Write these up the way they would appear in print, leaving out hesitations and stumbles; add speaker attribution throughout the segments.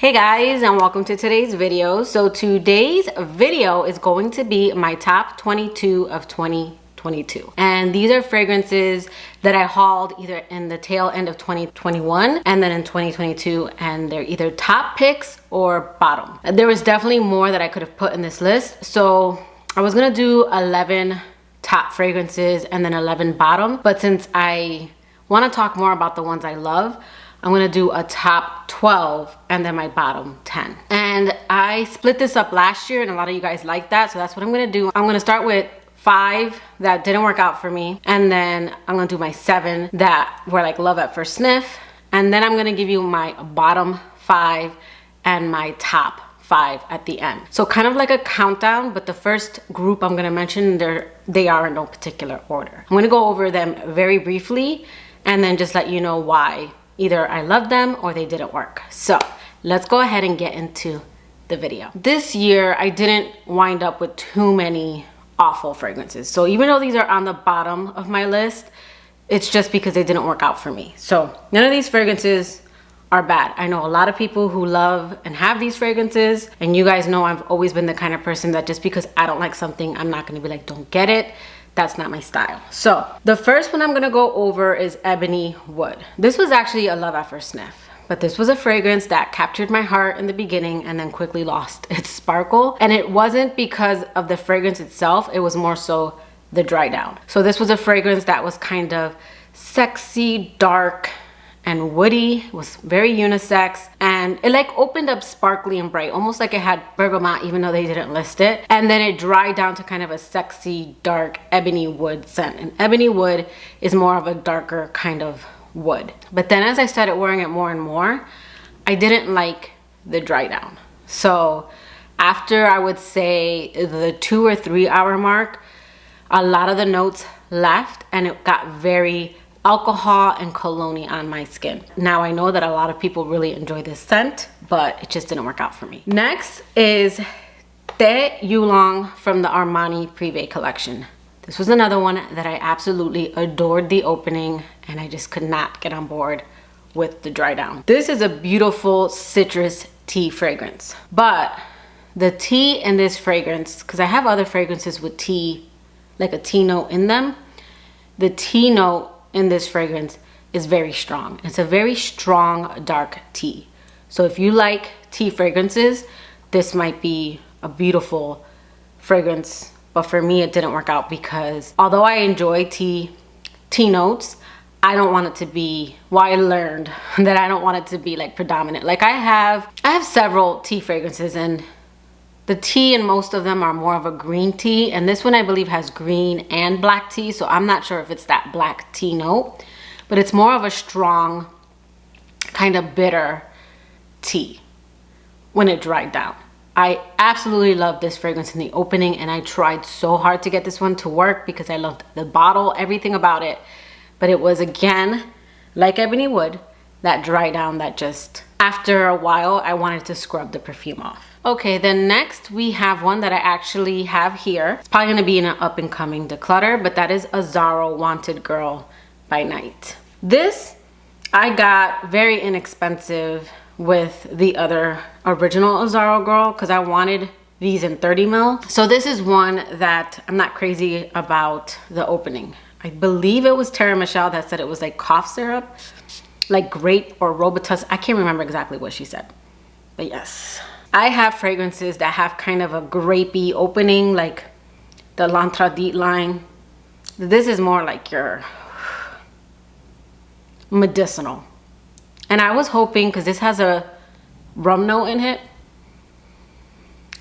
Speaker 1: Hey guys, and welcome to today's video. So today's video is going to be my top 22 of 2022. And these are fragrances that I hauled either in the tail end of 2021 and then in 2022, and they're either top picks or bottom. There was definitely more that I could have put in this list. So I was gonna do 11 top fragrances and then 11 bottom, but since I wanna talk more about the ones I love, I'm gonna do a top 12 and then my bottom 10. And I split this up last year and a lot of you guys like that, so that's what I'm gonna do. I'm gonna start with 5 that didn't work out for me, and then I'm gonna do my 7 that were like love at first sniff, and then I'm gonna give you my bottom 5 and my top 5 at the end. So kind of like a countdown, but the first group I'm gonna mention, they are in no particular order. I'm gonna go over them very briefly and then just let you know why either I love them or they didn't work. So let's go ahead and get into the video. This year, I didn't wind up with too many awful fragrances. So even though these are on the bottom of my list, it's just because they didn't work out for me. So none of these fragrances are bad. I know a lot of people who love and have these fragrances, and you guys know I've always been the kind of person that just because I don't like something, I'm not gonna be like, don't get it. That's not my style. So the first one I'm gonna go over is Ebony Wood. This was actually a love at first sniff, but this was a fragrance that captured my heart in the beginning and then quickly lost its sparkle. And it wasn't because of the fragrance itself, it was more so the dry down. So this was a fragrance that was kind of sexy, dark, and woody. It was very unisex, and it like opened up sparkly and bright, almost like it had bergamot, even though they didn't list it. And then it dried down to kind of a sexy, dark ebony wood scent. And ebony wood is more of a darker kind of wood. But then as I started wearing it more and more, I didn't like the dry down. So after, I would say, the 2 or 3 hour mark, a lot of the notes left and it got very alcohol and cologne on my skin. Now I know that a lot of people really enjoy this scent, but it just didn't work out for me. Next is Te Yulong from the Armani Privé collection. This was another one that I absolutely adored the opening, and I just could not get on board with the dry down. This is a beautiful citrus tea fragrance, but the tea in this fragrance, because I have other fragrances with tea, like a tea note in them, the tea note in this fragrance is very strong. It's a very strong dark tea. So if you like tea fragrances, this might be a beautiful fragrance, but for me it didn't work out because although I enjoy tea notes, I don't want it to be, well, I learned that I don't want it to be like predominant. Like I have several tea fragrances, and the tea in most of them are more of a green tea, and this one I believe has green and black tea, so I'm not sure if it's that black tea note, but it's more of a strong kind of bitter tea when it dried down. I absolutely love this fragrance in the opening, and I tried so hard to get this one to work because I loved the bottle, everything about it, but it was, again, like Ebony Wood, that dry down that just, after a while, I wanted to scrub the perfume off. Okay, then next we have one that I actually have here. It's probably gonna be in an up and coming declutter, but that is Azzaro Wanted Girl by Night. This I got very inexpensive with the other original Azzaro Girl because I wanted these in 30 ml. So this is one that I'm not crazy about the opening. I believe it was Tara Michelle that said it was like cough syrup, like grape or robitussin. I can't remember exactly what she said, but yes. I have fragrances that have kind of a grapey opening, like the L'Interdit line. This is more like your medicinal. And I was hoping, because this has a rum note in it,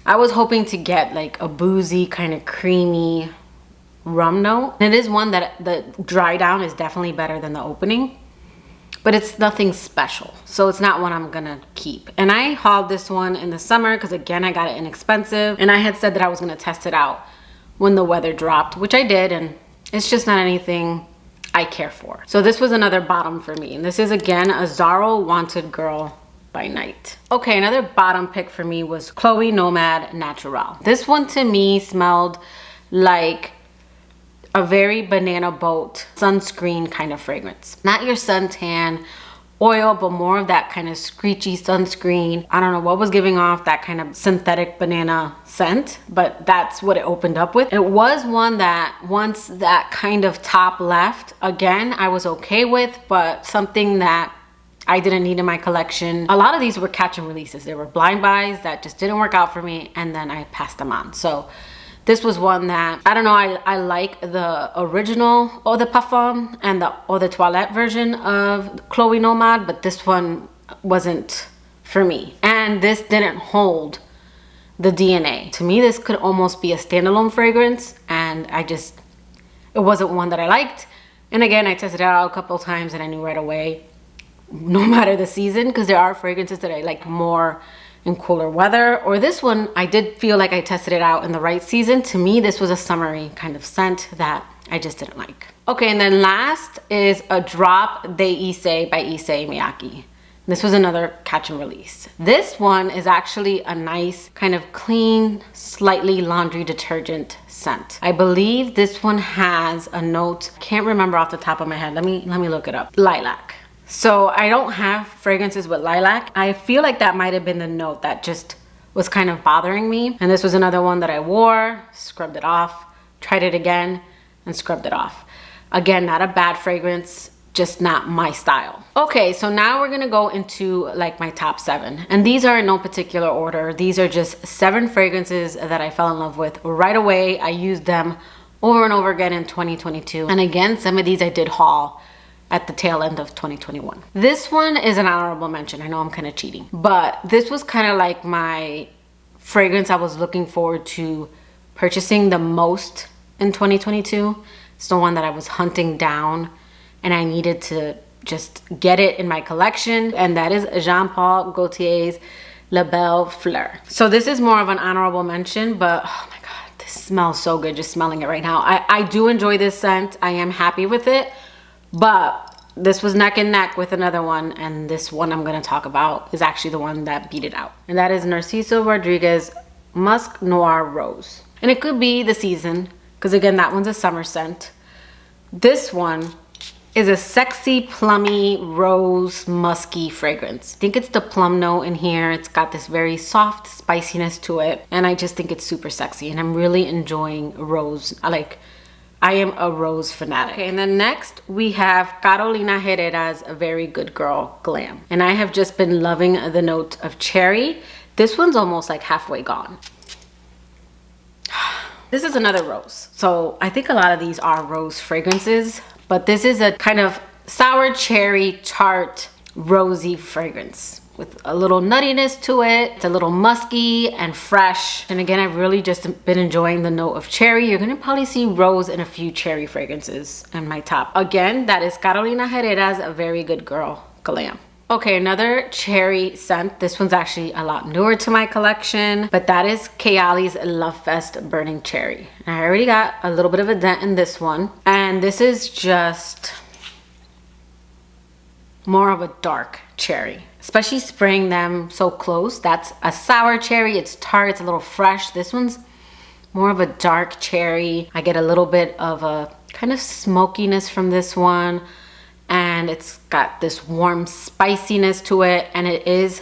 Speaker 1: I was hoping to get like a boozy, kind of creamy rum note. And it is one that the dry down is definitely better than the opening, but it's nothing special, so it's not one I'm gonna keep. And I hauled this one in the summer because, again, I got it inexpensive, and I had said that I was gonna test it out when the weather dropped, which I did, and it's just not anything I care for. So this was another bottom for me, and this is, again, Azzaro Wanted Girl by Night. Okay, another bottom pick for me was Chloe Nomad Natural. This one to me smelled like a very banana boat sunscreen kind of fragrance. Not your suntan oil, but more of that kind of screechy sunscreen. I don't know what was giving off that kind of synthetic banana scent, but that's what it opened up with. It was one that once that kind of top left, again, I was okay with, but something that I didn't need in my collection. A lot of these were catch and releases. They were blind buys that just didn't work out for me, and then I passed them on. So this was one that, I don't know, I like the original Eau de Parfum and the Eau de Toilette version of Chloe Nomad, but this one wasn't for me. And this didn't hold the DNA. To me, this could almost be a standalone fragrance, and it wasn't one that I liked. And again, I tested it out a couple of times and I knew right away, no matter the season, because there are fragrances that I like more in cooler weather, or this one I did feel like I tested it out in the right season. To me, this was a summery kind of scent that I just didn't like. Okay, and then last is a Drop de Issei by Issei Miyake. This was another catch and release. This one is actually a nice kind of clean, slightly laundry detergent scent. I believe this one has a note, can't remember off the top of my head. Let me look it up. Lilac. So I don't have fragrances with lilac. I feel like that might have been the note that just was kind of bothering me. And this was another one that I wore, scrubbed it off, tried it again, and scrubbed it off. Again, not a bad fragrance, just not my style. Okay, so now we're gonna go into like my top 7. And these are in no particular order. These are just 7 fragrances that I fell in love with right away. I used them over and over again in 2022. And again, some of these I did haul at the tail end of 2021. This one is an honorable mention. I know I'm kind of cheating, but this was kind of like my fragrance I was looking forward to purchasing the most in 2022. It's the one that I was hunting down and I needed to just get it in my collection, and that is Jean Paul Gaultier's La Belle Fleur. So this is more of an honorable mention, but oh my God, this smells so good just smelling it right now. I do enjoy this scent. I am happy with it. But this was neck and neck with another one, and this one I'm going to talk about is actually the one that beat it out. And that is Narciso Rodriguez Musk Noir Rose. And it could be the season, because again, that one's a summer scent. This one is a sexy, plummy, rose, musky fragrance. I think it's the plum note in here. It's got this very soft spiciness to it, and I just think it's super sexy, and I'm really enjoying rose. I am a rose fanatic. Okay, and then next we have Carolina Herrera's Very Good Girl Glam. And I have just been loving the note of cherry. This one's almost like halfway gone. This is another rose. So I think a lot of these are rose fragrances, but this is a kind of sour cherry, tart, rosy fragrance with a little nuttiness to it. It's a little musky and fresh. And again, I've really just been enjoying the note of cherry. You're gonna probably see rose in a few cherry fragrances in my top. Again, that is Carolina Herrera's A Very Good Girl Glam. Okay, another cherry scent. This one's actually a lot newer to my collection, but that is Kayali's Love Fest Burning Cherry. And I already got a little bit of a dent in this one. And this is just more of a dark cherry, especially spraying them so close. That's a sour cherry. It's tart, it's a little fresh. This one's more of a dark cherry. I get a little bit of a kind of smokiness from this one, and it's got this warm spiciness to it, and it is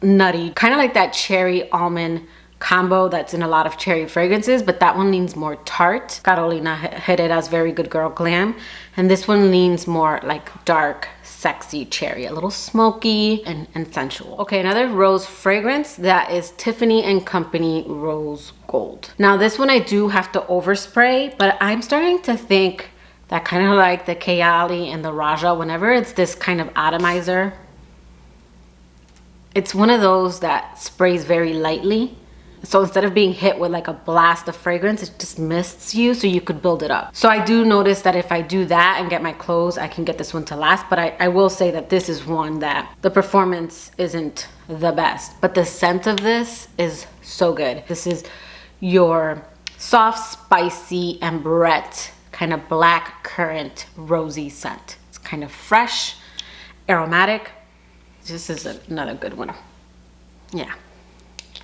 Speaker 1: nutty, kind of like that cherry almond combo that's in a lot of cherry fragrances, but that one leans more tart. Carolina Herrera's Very Good Girl Glam, and this one leans more like dark, sexy cherry, a little smoky and sensual. Okay, another rose fragrance, that is Tiffany & Company Rose Gold. Now this one I do have to overspray, but I'm starting to think that kind of like the Kayali and the Raja, whenever it's this kind of atomizer, it's one of those that sprays very lightly. So instead of being hit with like a blast of fragrance, it just mists you so you could build it up. So I do notice that if I do that and get my clothes, I can get this one to last. But I will say that this is one that the performance isn't the best, but the scent of this is so good. This is your soft, spicy ambrette, kind of black currant, rosy scent. It's kind of fresh, aromatic. This is another good one. Yeah.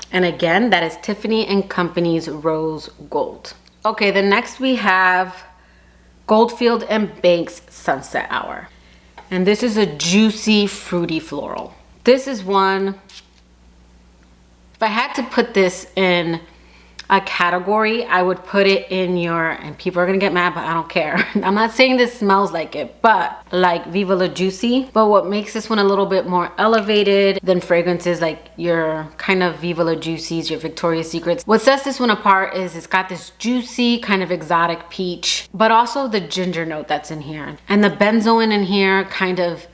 Speaker 1: And again, that is Tiffany & Company's Rose Gold. Okay, then next we have Goldfield & Banks Sunset Hour. And this is a juicy, fruity floral. This is one, if I had to put this in a category, I would put it in your, and people are gonna get mad, but I don't care. I'm not saying this smells like it, but like Viva La Juicy. But what makes this one a little bit more elevated than fragrances like your kind of Viva La Juicies, your Victoria's Secrets. What sets this one apart is it's got this juicy kind of exotic peach, but also the ginger note that's in here. And the benzoin in here kind of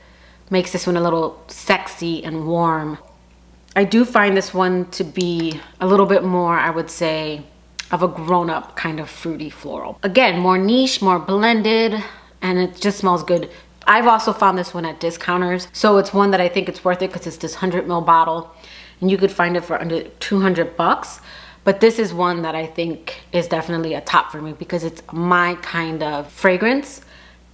Speaker 1: makes this one a little sexy and warm. I do find this one to be a little bit more, I would say, of a grown-up kind of fruity floral. Again, more niche, more blended, and it just smells good. I've also found this one at discounters, so it's one that I think it's worth it because it's this 100 ml bottle, and you could find it for under 200 bucks. But this is one that I think is definitely a top for me because it's my kind of fragrance,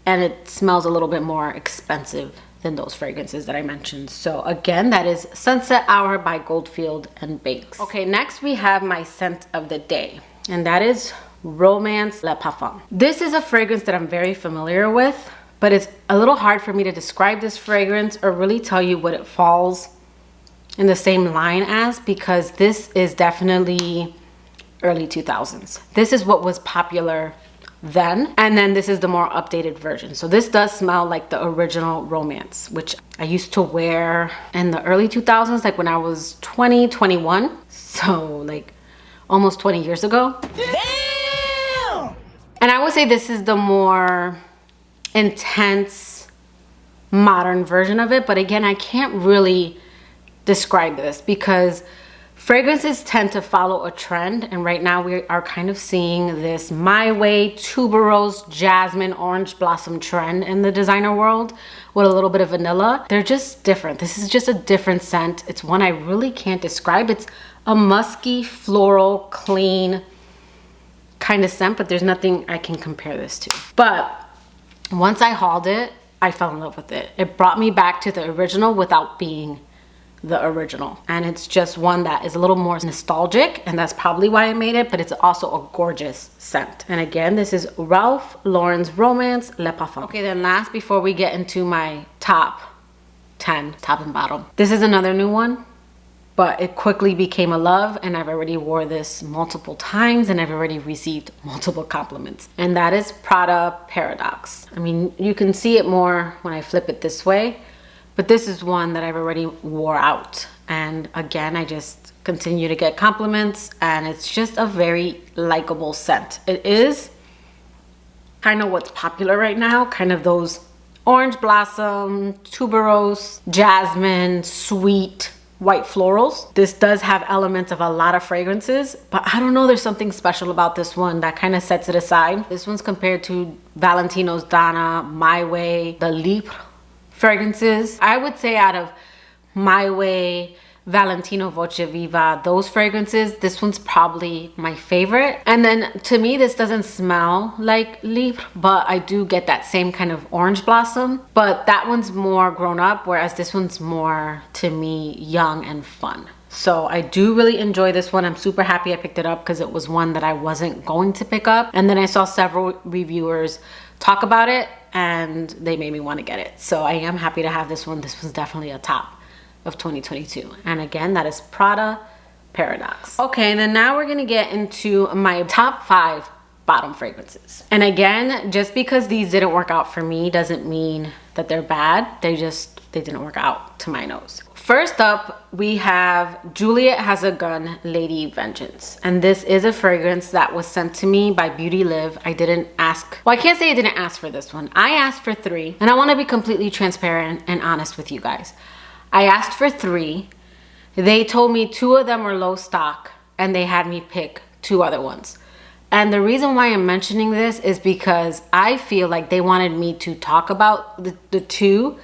Speaker 1: and it smells a little bit more expensive than those fragrances that I mentioned. So again, that is Sunset Hour by Goldfield and Banks. Okay, next we have my scent of the day, and that is Romance Le Parfum. This is a fragrance that I'm very familiar with, but it's a little hard for me to describe this fragrance or really tell you what it falls in the same line as, because this is definitely early 2000s. This is what was popular then, and then this is the more updated version. So this does smell like the original Romance, which I used to wear in the early 2000s, like when I was 20, 21. So like almost 20 years ago. Damn! And I would say this is the more intense modern version of it, but again, I can't really describe this because fragrances tend to follow a trend, and right now we are kind of seeing this My Way tuberose jasmine orange blossom trend in the designer world with a little bit of vanilla. They're just different. This is just a different scent. It's one I really can't describe. It's a musky, floral, clean kind of scent, but there's nothing I can compare this to. But once I hauled it, I fell in love with it. It brought me back to the original without being the original, and it's just one that is a little more nostalgic, and that's probably why I made it, but it's also a gorgeous scent. And again, this is Ralph Lauren's Romance Le Parfum. Okay, then last, before we get into my top 10, top and bottom, this is another new one, but it quickly became a love, and I've already wore this multiple times, and I've already received multiple compliments, and that is Prada Paradox. I mean, you can see it more when I flip it this way, but this is one that I've already wore out. And again, I just continue to get compliments, and it's just a very likable scent. It is kind of what's popular right now, kind of those orange blossom, tuberose, jasmine, sweet, white florals. This does have elements of a lot of fragrances, but I don't know, there's something special about this one that kind of sets it aside. This one's compared to Valentino's Donna, My Way, the Libre fragrances. I would say out of My Way, Valentino, Voce Viva, those fragrances, this one's probably my favorite. And then to me, this doesn't smell like Libre, but I do get that same kind of orange blossom, but that one's more grown up, whereas this one's more, to me, young and fun. So I do really enjoy this one. I'm super happy I picked it up because it was one that I wasn't going to pick up. And then I saw several reviewers talk about it, and they made me want to get it. So I am happy to have this one. This was definitely a top of 2022. And again, that is Prada Paradox. Okay, and then now we're gonna get into my top 5 bottom fragrances. And again, just because these didn't work out for me doesn't mean that they're bad. They didn't work out to my nose. First up, we have Juliet Has a Gun Lady Vengeance. And this is a fragrance that was sent to me by Beauty Live. I didn't ask, well, I can't say I didn't ask for this one. I asked for 3, and I wanna be completely transparent and honest with you guys. I asked for 3. They told me 2 of them were low stock, and they had me pick 2 other ones. And the reason why I'm mentioning this is because I feel like they wanted me to talk about the 2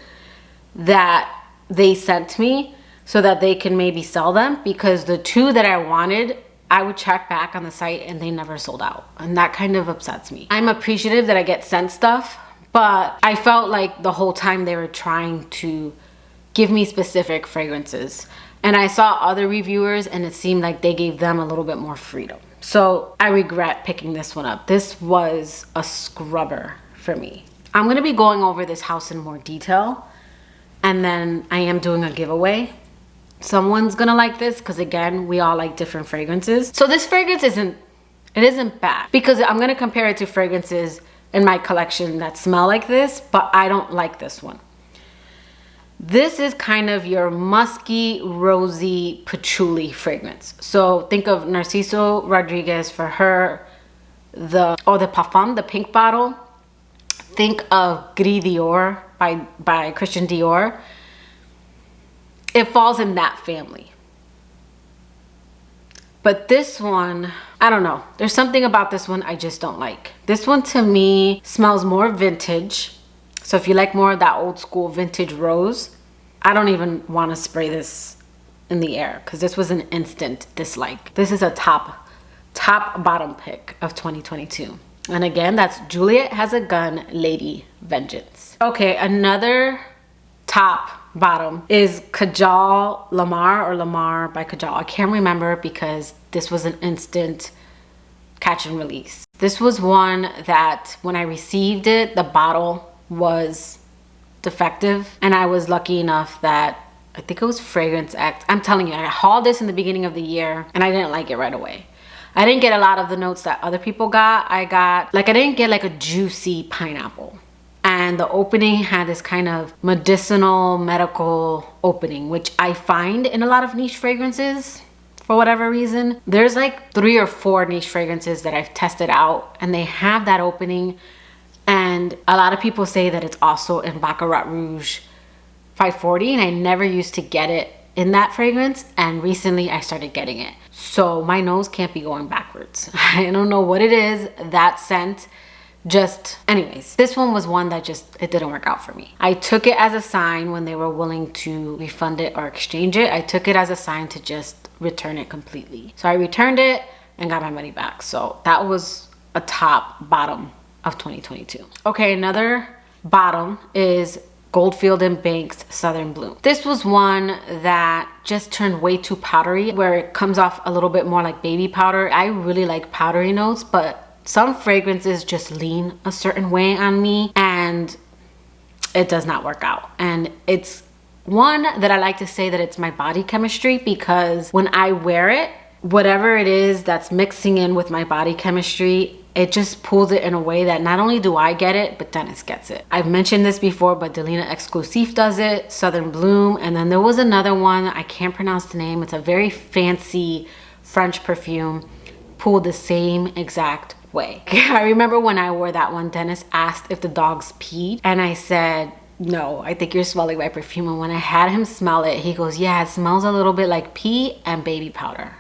Speaker 1: that they sent me so that they can maybe sell them, because the 2 that I wanted, I would check back on the site and they never sold out. And that kind of upsets me. I'm appreciative that I get sent stuff, but I felt like the whole time they were trying to give me specific fragrances. And I saw other reviewers and it seemed like they gave them a little bit more freedom. So I regret picking this one up. This was a scrubber for me. I'm gonna be going over this house in more detail, and then I am doing a giveaway. Someone's gonna like this because again, we all like different fragrances. So this fragrance isn't bad because I'm gonna compare it to fragrances in my collection that smell like this, but I don't like this one. This is kind of your musky, rosy, patchouli fragrance. So think of Narciso Rodriguez for her, the Parfum, the pink bottle. Think of Gris Dior by Christian Dior. It falls in that family. But this one, I don't know. There's something about this one I just don't like. This one to me smells more vintage. So if you like more of that old school vintage rose, I don't even want to spray this in the air because this was an instant dislike. This is a top bottom pick of 2022. And again, that's Juliet Has a Gun, Lady Vengeance. Okay, another top bottom is Khajal Lamar or Lamar by Khajal. I can't remember because this was an instant catch and release. This was one that when I received it, the bottle was defective, and I was lucky enough that I think it was Fragrance X. I'm telling you, I hauled this in the beginning of the year and I didn't like it right away. I didn't get a lot of the notes that other people got. I didn't get like a juicy pineapple. And the opening had this kind of medicinal, medical opening, which I find in a lot of niche fragrances for whatever reason. There's like 3 or 4 niche fragrances that I've tested out and they have that opening. And a lot of people say that it's also in Baccarat Rouge 540, and I never used to get it in that fragrance, and recently I started getting it. So my nose can't be going backwards. I don't know what it is, that scent. Anyways, this one was one that it didn't work out for me. I took it as a sign when they were willing to refund it or exchange it. I took it as a sign to just return it completely. So I returned it and got my money back. So that was a top bottom of 2022. Okay, another bottom is Goldfield and Banks Southern Bloom. This was one that just turned way too powdery, where it comes off a little bit more like baby powder. I really like powdery notes, but some fragrances just lean a certain way on me and it does not work out. And it's one that I like to say that it's my body chemistry, because when I wear it, whatever it is that's mixing in with my body chemistry, it just pulls it in a way that not only do I get it, but Dennis gets it. I've mentioned this before, but Delina Exclusive does it, Southern Bloom, and then there was another one, I can't pronounce the name, it's a very fancy French perfume, pulled the same exact way. I remember when I wore that one, Dennis asked if the dogs peed, and I said, no, I think you're smelling my perfume. And when I had him smell it, he goes, yeah, it smells a little bit like pee and baby powder.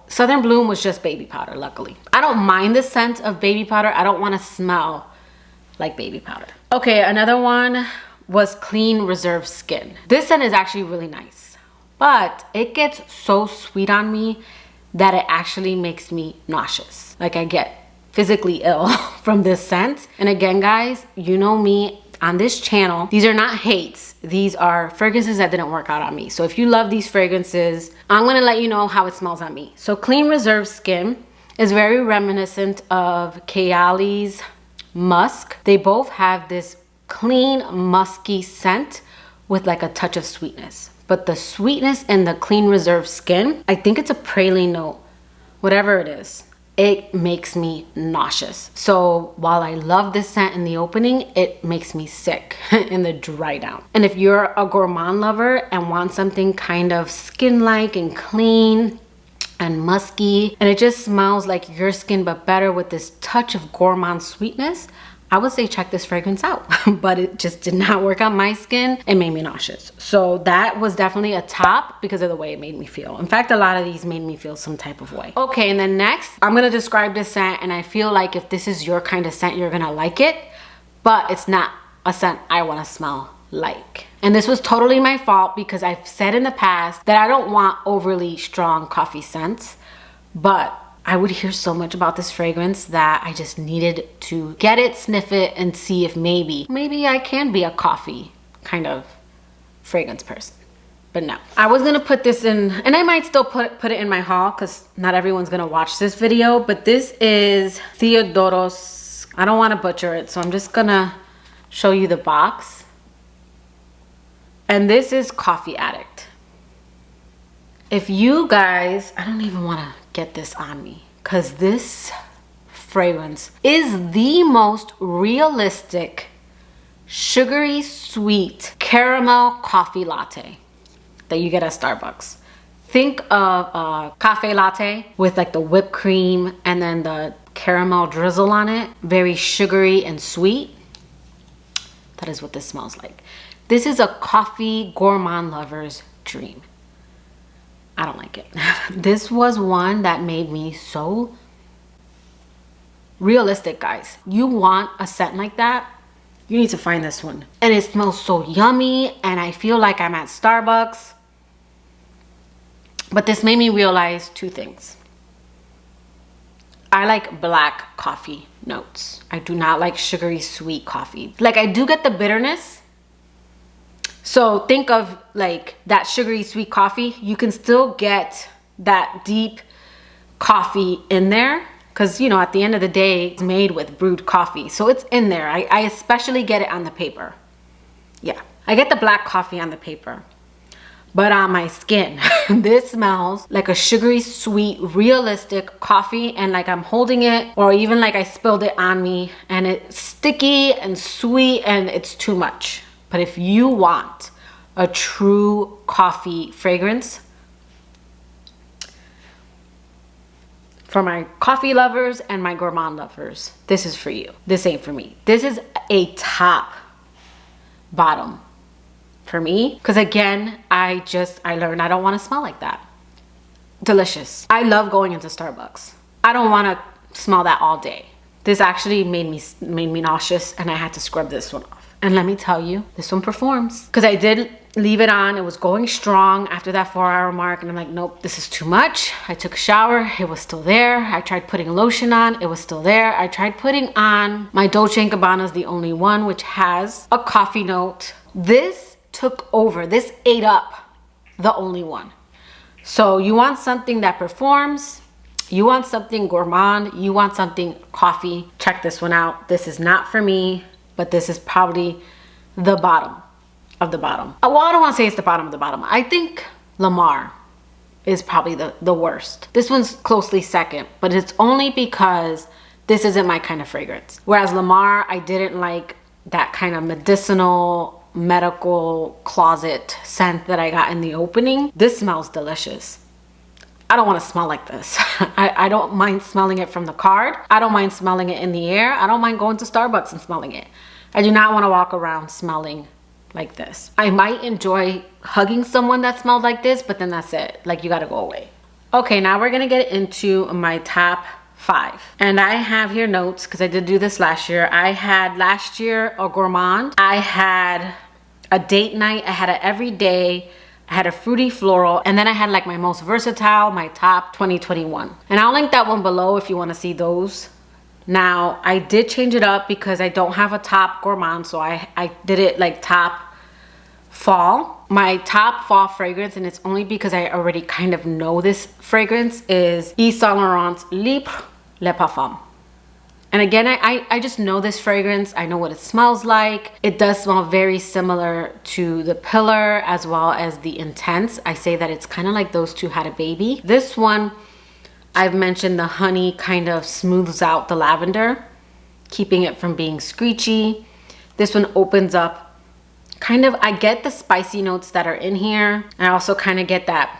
Speaker 1: Southern Bloom was just baby powder, luckily. I don't mind the scent of baby powder. I don't want to smell like baby powder. Okay, another one was Clean Reserve Skin. This scent is actually really nice, but it gets so sweet on me that it actually makes me nauseous. Like I get physically ill from this scent. And again, guys, you know me on this channel, these are not hates. These are fragrances that didn't work out on me. So if you love these fragrances, I'm gonna let you know how it smells on me. So Clean Reserve Skin is very reminiscent of Kayali's Musk. They both have this clean, musky scent with like a touch of sweetness. But the sweetness in the Clean Reserve Skin, I think it's a praline note, whatever it is, it makes me nauseous. So while I love this scent in the opening, it makes me sick in the dry down. And if you're a gourmand lover and want something kind of skin-like and clean and musky, and it just smells like your skin but better with this touch of gourmand sweetness, I would say check this fragrance out. But it just did not work on my skin. It made me nauseous. So that was definitely a top because of the way it made me feel. In fact, a lot of these made me feel some type of way. Okay, and then next, I'm gonna describe this scent, and I feel like if this is your kind of scent, you're gonna like it, but it's not a scent I wanna smell like. And this was totally my fault because I've said in the past that I don't want overly strong coffee scents, but I would hear so much about this fragrance that I just needed to get it, sniff it, and see if maybe I can be a coffee kind of fragrance person. But no. I was gonna put this in, and I might still put it in my haul because not everyone's gonna watch this video, but this is Theodoros I don't want to butcher it, so I'm just gonna show you the box. And this is Coffee Addict. If you guys, I don't even want to get this on me, because this fragrance is the most realistic sugary sweet caramel coffee latte that you get at Starbucks. Think of a cafe latte with like the whipped cream and then the caramel drizzle on it. Very sugary and sweet. That is what this smells like. This is a coffee gourmand lover's dream. I don't like it. This was one that made me so realistic, guys. You want a scent like that? You need to find this one. And it smells so yummy, and I feel like I'm at Starbucks. But this made me realize two things. I like black coffee notes. I do not like sugary sweet coffee. Like, I do get the bitterness. So think of like that sugary sweet coffee. You can still get that deep coffee in there, because, you know, at the end of the day, it's made with brewed coffee. So it's in there. I especially get it on the paper. Yeah, I get the black coffee on the paper. But on my skin, this smells like a sugary, sweet, realistic coffee. And like I'm holding it, or even like I spilled it on me, and it's sticky and sweet and it's too much. But if you want a true coffee fragrance, for my coffee lovers and my gourmand lovers, this is for you. This ain't for me. This is a top bottom for me, because again, I learned I don't want to smell like that. Delicious. I love going into Starbucks. I don't want to smell that all day. This actually made me nauseous, and I had to scrub this one off. And let me tell you, this one performs, because I did leave it on. It was going strong after that 4-hour mark, and I'm like, nope, this is too much. I took a shower, it was still there. I tried putting lotion on, it was still there. I tried putting on my Dolce & Gabbana's The Only One, which has a coffee note. This took over. This ate up The Only One. So you want something that performs, you want something gourmand, you want something coffee, check this one out. This is not for me, but this is probably the bottom of the bottom. Well, I don't want to say it's the bottom of the bottom. I think Lamar is probably the worst. This one's closely second, but it's only because this isn't my kind of fragrance. Whereas Lamar, I didn't like that kind of medicinal, medical closet scent that I got in the opening. This smells delicious. I don't want to smell like this. I don't mind smelling it from the card. I don't mind smelling it in the air. I don't mind going to Starbucks and smelling it. I do not want to walk around smelling like this. I might enjoy hugging someone that smelled like this, but then that's it. Like, you got to go away. Okay, now we're going to get into my top 5. And I have here notes, because I did do this last year. I had last year a gourmand. I had a date night. I had an everyday. I had a fruity floral, and then I had like my most versatile, my top 2021. And I'll link that one below if you want to see those. Now, I did change it up because I don't have a top gourmand, so I did it like top fall. My top fall fragrance, and it's only because I already kind of know this fragrance, is Yves Saint Laurent's Libre Le Parfum. And again, I just know this fragrance. I know what it smells like. It does smell very similar to the Pillar as well as the Intense. I say that it's kind of like those two had a baby. This one, I've mentioned the honey kind of smooths out the lavender, keeping it from being screechy. This one opens up kind of, I get the spicy notes that are in here. I also kind of get that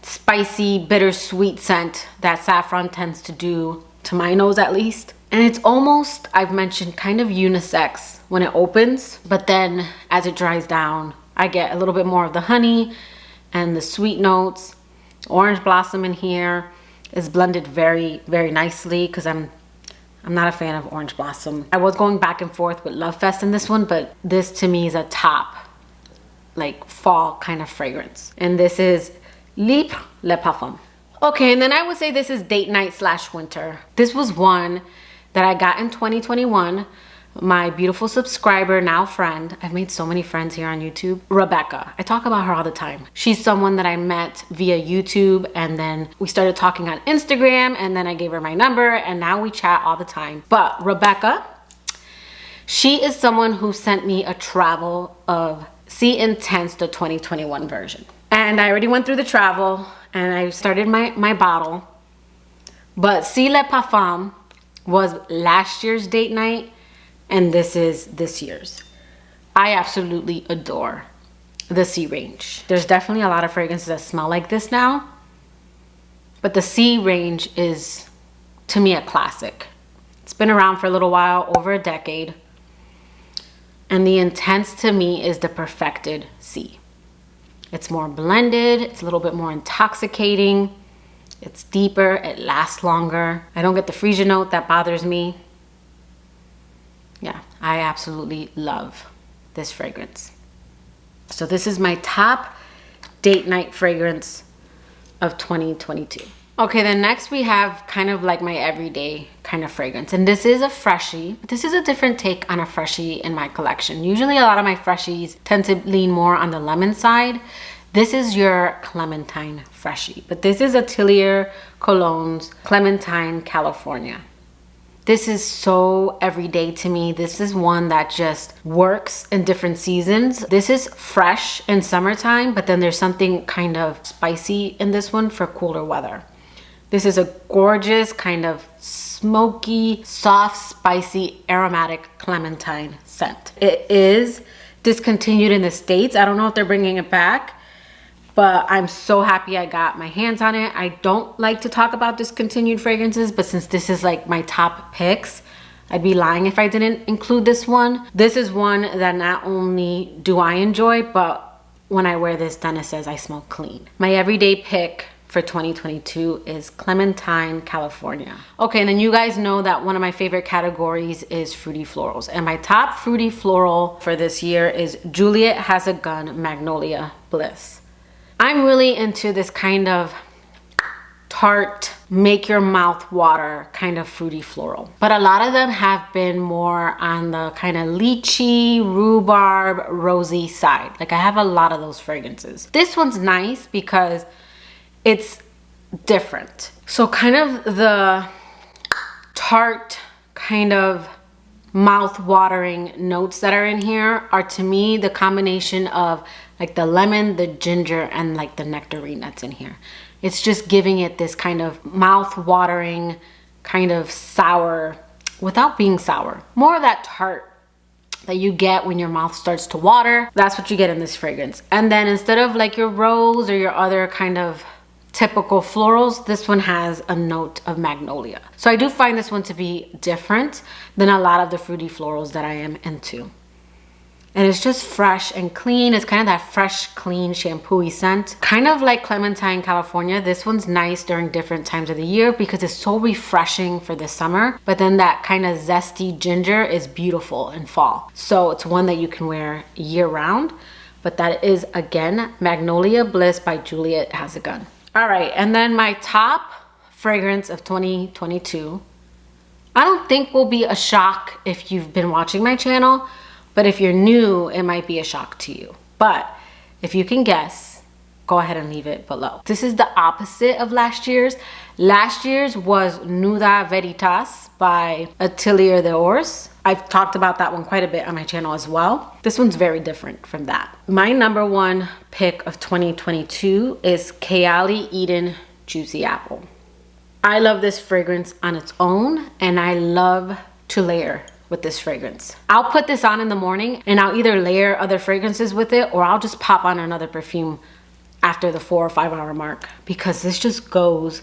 Speaker 1: spicy, bittersweet scent that saffron tends to do to my nose at least. And it's almost, I've mentioned, kind of unisex when it opens, but then as it dries down, I get a little bit more of the honey and the sweet notes. Orange blossom in here is blended very, very nicely, because I'm not a fan of orange blossom. I was going back and forth with Love Fest in this one, but this to me is a top, like, fall kind of fragrance. And this is Libre Le Parfum. Okay, and then I would say this is date night / winter. This was one that I got in 2021. my beautiful subscriber, now friend. I've made so many friends here on YouTube. Rebecca. I talk about her all the time. She's someone that I met via YouTube, and then we started talking on Instagram, and then I gave her my number, and now we chat all the time. But Rebecca, she is someone who sent me a travel of See Intense, the 2021 version. And I already went through the travel, and I started my bottle. But See Le Parfum was last year's date night, and this is this year's. I absolutely adore the C range. There's definitely a lot of fragrances that smell like this now, but the C range is, to me, a classic. It's been around for a little while, over a decade, and the Intense to me is the perfected C. It's more blended, it's a little bit more intoxicating, it's deeper, it lasts longer. I don't get the freesia note that bothers me. Yeah, I absolutely love this fragrance. So this is my top date night fragrance of 2022. Okay, then next we have kind of like my everyday kind of fragrance. And this is a freshie. This is a different take on a freshie in my collection. Usually a lot of my freshies tend to lean more on the lemon side. This is your Clementine freshie, but this is Atelier Cologne's Clementine California. This is so everyday to me. This is one that just works in different seasons. This is fresh in summertime, but then there's something kind of spicy in this one for cooler weather. This is a gorgeous kind of smoky, soft, spicy, aromatic clementine scent. It is discontinued in the States. I don't know if they're bringing it back, but I'm so happy I got my hands on it. I don't like to talk about discontinued fragrances, but since this is like my top picks, I'd be lying if I didn't include this one. This is one that not only do I enjoy, but when I wear this, Dennis says I smell clean. My everyday pick for 2022 is Clementine California. Okay, and then you guys know that one of my favorite categories is fruity florals. And my top fruity floral for this year is Juliet Has a Gun Magnolia Bliss. I'm really into this kind of tart, make your mouth water kind of fruity floral. But a lot of them have been more on the kind of lychee, rhubarb, rosy side. Like I have a lot of those fragrances. This one's nice because it's different. So kind of the tart, kind of mouth-watering notes that are in here are, to me, the combination of like the lemon, the ginger, and like the nectarine that's in here. It's just giving it this kind of mouth-watering, kind of sour, without being sour. More of that tart that you get when your mouth starts to water. That's what you get in this fragrance. And then instead of like your rose or your other kind of typical florals, this one has a note of magnolia. So I do find this one to be different than a lot of the fruity florals that I am into. And it's just fresh and clean. It's kind of that fresh, clean, shampoo-y scent. Kind of like Clementine California. This one's nice during different times of the year because it's so refreshing for the summer. But then that kind of zesty ginger is beautiful in fall. So it's one that you can wear year round. But that is, again, Magnolia Bliss by Juliet Has a Gun. All right, and then my top fragrance of 2022, I don't think will be a shock if you've been watching my channel, but if you're new, it might be a shock to you. But if you can guess, go ahead and leave it below. This is the opposite of last year's. Last year's was Nuda Veritas by Atelier d'Ors. I've talked about that one quite a bit on my channel as well. This one's very different from that. My number one pick of 2022 is Kayali Eden Juicy Apple. I love this fragrance on its own, and I love to layer with this fragrance. I'll put this on in the morning and I'll either layer other fragrances with it, or I'll just pop on another perfume after the 4 or 5 hour mark, because this just goes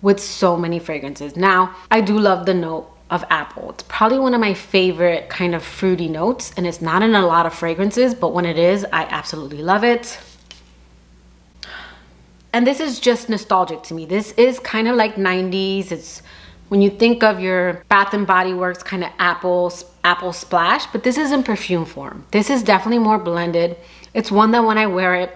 Speaker 1: with so many fragrances. Now, I do love the note of apple. It's probably one of my favorite kind of fruity notes, and it's not in a lot of fragrances, but when it is, I absolutely love it. And this is just nostalgic to me. This is kind of like 90s. It's when you think of your Bath and Body Works kind of apple splash, but this is in perfume form. This is definitely more blended. It's one that when I wear it,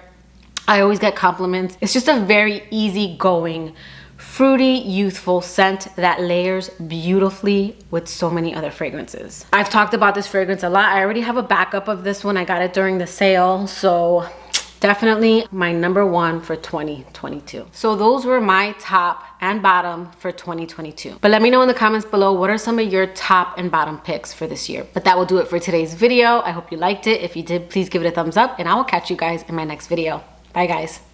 Speaker 1: I always get compliments. It's just a very easygoing fruity, youthful scent that layers beautifully with so many other fragrances. I've talked about this fragrance a lot. I already have a backup of this one. I got it during the sale, so definitely my number one for 2022. So those were my top and bottom for 2022. But let me know in the comments below, what are some of your top and bottom picks for this year? But that will do it for today's video. I hope you liked it. If you did, please give it a thumbs up, and I will catch you guys in my next video. Bye guys.